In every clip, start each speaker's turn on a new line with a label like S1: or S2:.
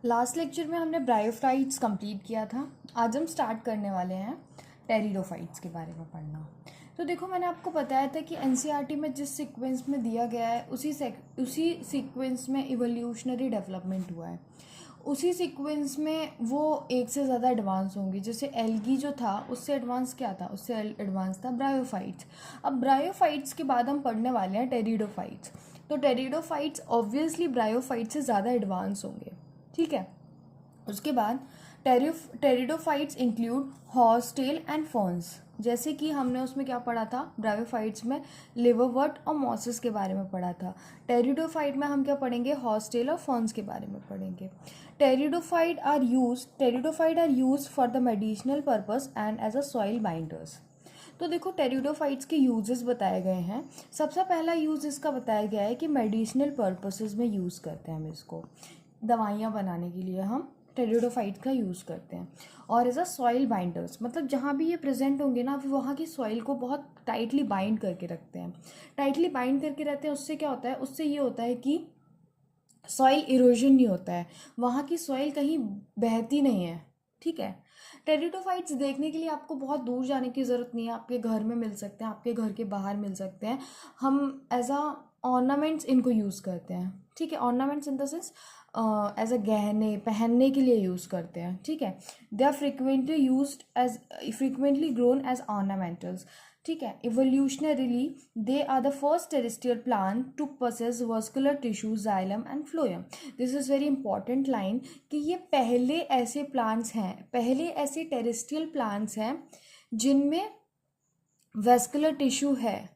S1: Last lecture में हमने bryophytes complete किया था। आज हम स्टार्ट करने वाले हैं टेरिडोफाइट्स के बारे में पढ़ना। तो देखो, मैंने आपको बताया था कि एनसीईआरटी में जिस सीक्वेंस में दिया गया है उसी सीक्वेंस में इवोल्यूशनरी डेवलपमेंट हुआ है। उसी सीक्वेंस में वो एक से ज़्यादा एडवांस होंगे। जैसे एल्गी जो था उससे एडवांस क्या था, उससे एडवांस था ब्रायोफाइट्स। अब ब्रायोफाइट्स के बाद हम पढ़ने वाले हैं टेरिडोफाइट्स। तो टेरिडोफाइट्स ऑब्वियसली ब्रायोफाइट्स से ज़्यादा एडवांस होंगे, ठीक है। उसके बाद pteridophytes include horse tail and ferns. जैसे कि हमने उसमें क्या पढ़ा था, ब्रायोफाइट्स में लिवरवर्ट और मॉसेस के बारे में पढ़ा था। टेरिडोफाइट में हम क्या पढ़ेंगे, हॉर्स टेल और फॉन्स के बारे में पढ़ेंगे। Pteridophyte are use for the medicinal purpose and as a soil binders. तो देखो, टेरिडोफाइट्स के यूजेस बताए गए हैं। सबसे पहला यूज़ इसका बताया गया है कि मेडिसिनल पर्पसेस में यूज़ करते हैं हम इसको। दवाइयाँ बनाने के लिए हम टेरिडोफाइट का यूज़ करते हैं। और एज अ सॉइल बाइंडर्स, मतलब जहाँ भी ये प्रेजेंट होंगे ना, वहाँ की सॉइल को बहुत टाइटली बाइंड करके रखते हैं। टाइटली बाइंड करके रहते हैं, उससे क्या होता है, उससे ये होता है कि सॉइल इरोजन नहीं होता है, वहाँ की सॉइल कहीं बहती नहीं है, ठीक है। टेरिडोफाइट्स देखने के लिए आपको बहुत दूर जाने की ज़रूरत नहीं है, आपके घर में मिल सकते हैं, आपके घर के बाहर मिल सकते हैं। हम एज अ ऑर्नामेंट्स इनको यूज़ करते हैं, ठीक है। Ornaments in the sense as a गहने पहनने के लिए यूज़ करते हैं, ठीक है। They are frequently grown as ornamentals, ठीक है। Evolutionarily they are the first terrestrial plant to possess vascular tissue, xylem and phloem. This is very important line कि ये पहले ऐसे प्लांट्स हैं, पहले ऐसे टेरेस्ट्रियल प्लांट्स हैं जिनमें वेस्कुलर टिश्यू है।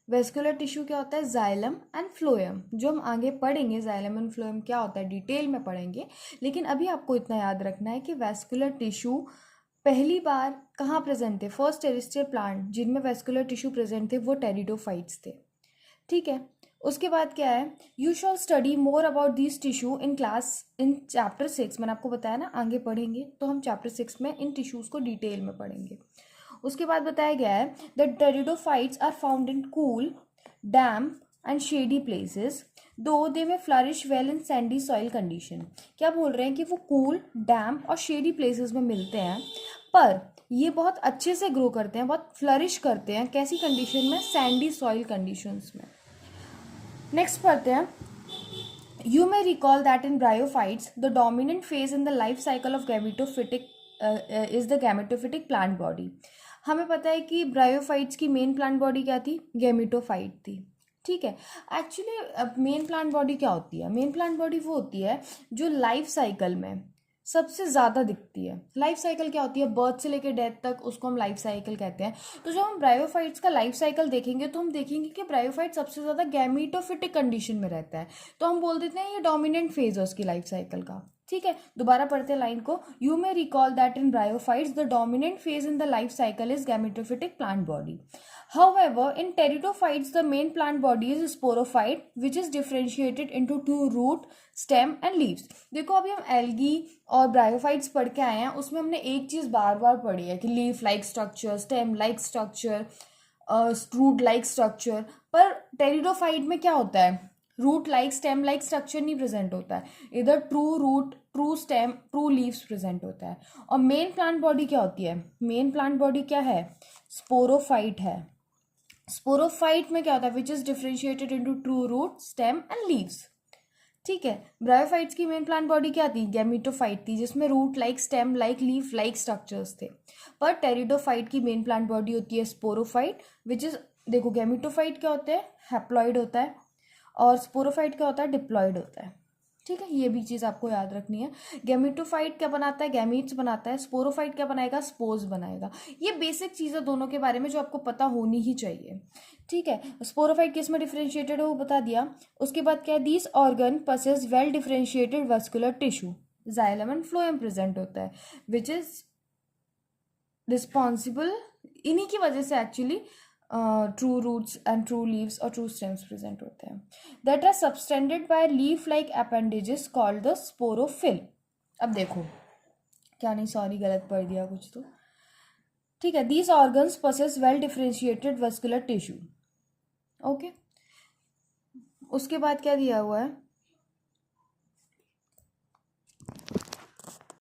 S1: वेस्कुलर टिश्यू क्या होता है, जाइलम एंड फ्लोएम। जो हम आगे पढ़ेंगे जाइलम एंड फ्लोएम क्या होता है डिटेल में पढ़ेंगे, लेकिन अभी आपको इतना याद रखना है कि वेस्कुलर टिश्यू पहली बार कहाँ प्रेजेंट थे, फर्स्ट टेरेस्ट्रियल प्लांट जिनमें वेस्कुलर टिश्यू प्रेजेंट थे वो टेरिडोफाइट्स थे, ठीक है। उसके बाद क्या है, you shawl study more about this tissue in chapter 6। मैंने आपको बताया ना आगे पढ़ेंगे, तो हम चैप्टर 6 में इन टिश्यूज़ को डिटेल में पढ़ेंगे। उसके बाद बताया गया है the pteridophytes are found in cool, damp and shady places, though they में flourish well in sandy soil condition. क्या बोल रहे हैं कि वो कूल, डैम्प और शेडी प्लेसेस में मिलते हैं, पर ये बहुत अच्छे से ग्रो करते हैं, बहुत फ्लरिश करते हैं, कैसी कंडीशन में, सैंडी सॉइल कंडीशंस में। नेक्स्ट पढ़ते हैं, you may recall that in bryophytes the dominant phase in the life cycle of gametophytic is the gametophytic plant body। हमें पता है कि ब्रायोफाइट्स की मेन प्लांट बॉडी क्या थी, गेमेटोफाइट थी, ठीक है। एक्चुअली मेन प्लांट बॉडी क्या होती है, मेन प्लांट बॉडी वो होती है जो लाइफ साइकिल में सबसे ज़्यादा दिखती है। लाइफ साइकिल क्या होती है, बर्थ से लेकर डेथ तक, उसको हम लाइफ साइकिल कहते हैं। तो जब हम ब्रायोफाइट्स का लाइफ साइकिल देखेंगे तो हम देखेंगे कि ब्रायोफाइट सबसे ज़्यादा गैमीटोफिटिक कंडीशन में रहता है, तो हम बोल देते हैं ये डोमिनेंट फेज है उसकी लाइफ साइकिल का, ठीक है। दोबारा पढ़ते हैं लाइन को, you may recall that in bryophytes the dominant phase in the life cycle is gametophytic plant body. However, in pteridophytes, the main plant body is sporophyte, which is differentiated into two root, stem and leaves। देखो, अभी हम algae और bryophytes पढ़ के आए हैं, उसमें हमने एक चीज़ बार बार पढ़ी है कि leaf like structure, stem like structure, root like structure. पर टेरिडोफाइट में क्या होता है, root like stem like structure नहीं प्रेजेंट होता है, इधर true root, true stem, true leaves present होता है। और मेन प्लांट बॉडी क्या होती है, मेन प्लांट बॉडी क्या है, स्पोरोफाइट है। स्पोरोफाइट में क्या होता है, which is differentiated into true root, stem and leaves, ठीक है। ब्रायोफाइट्स की मेन प्लांट बॉडी क्या थी, गैमेटोफाइट थी, जिसमें root like, stem like, leaf like structures थे। पर टेरिडोफाइट की मेन प्लांट बॉडी होती है स्पोरोफाइट, विच इज, देखो गैमेटोफाइट क्या होते हैं, हैप्लॉइड होता है, और स्पोरोफाइट क्या होता है, डिप्लॉइड होता है, ठीक है। ये भी चीज़ आपको याद रखनी है। गैमेटोफाइट क्या बनाता है, गैमीट्स बनाता है। स्पोरोफाइट क्या बनाएगा, स्पोर्स बनाएगा। ये बेसिक चीज़ें दोनों के बारे में जो आपको पता होनी ही चाहिए, ठीक है। स्पोरोफाइट किस में डिफरेंशिएटेड है वो बता दिया। उसके बाद क्या है, this organ possess well differentiated vascular tissue, xylem and phloem present होता है, विच इज रिस्पॉन्सिबल, इन्हीं की वजह से actually true roots and true leaves और ट्रू स्टेम्स प्रेजेंट होते हैं, that are subtended by leaf like appendages called the sporophyll. अब देखो, क्या नहीं, सॉरी गलत पढ़ दिया कुछ तो, ठीक है। These organs possess well differentiated vascular tissue, okay. उसके बाद क्या दिया हुआ है,